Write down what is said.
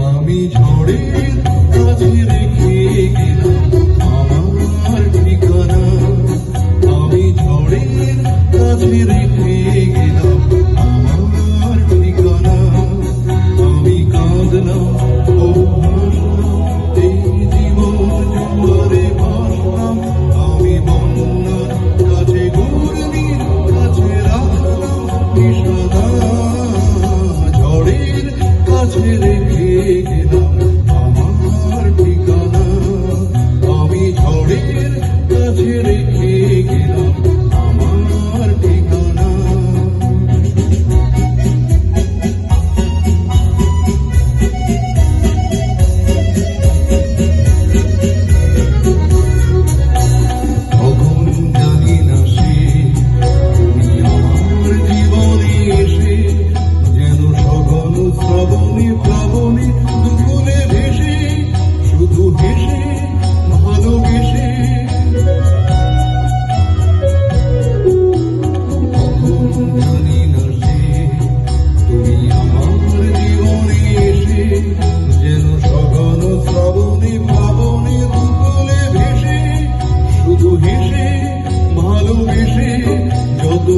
আমি ঝড়ের কাছে রেখে গেলাম আমার ঠিকানা, আমি ঝড়ের কাছে রেখে গেলাম আমার ঠিকানা। আমি কাঁদলাম ও হাসলাম, এই জীবন জোয়ারে ভাসলাম, আমি বন্যার কাছে ঘূর্ণির কাছে রাখলাম বিষাদা। ঝড়ের কাছে রেখে গেলাম আমার ঠিকানা, আমি ঝড়ের কাছে রেখে গেলাম আমার ঠিকানা। তখন জানি না সে তুমি আমার জীবনে এসে যেন সঘন শ্রাবণী প্লাবনী দুকুলে ভেসে, শুধু হেসে ভালোবেসে। তখন জানি না সে তুমি আমার জীবনে এসে যেন সঘন শ্রাবণী প্লাবনী দুকুলে ভেসে, শুধু হেসে ভালোবেসে। যত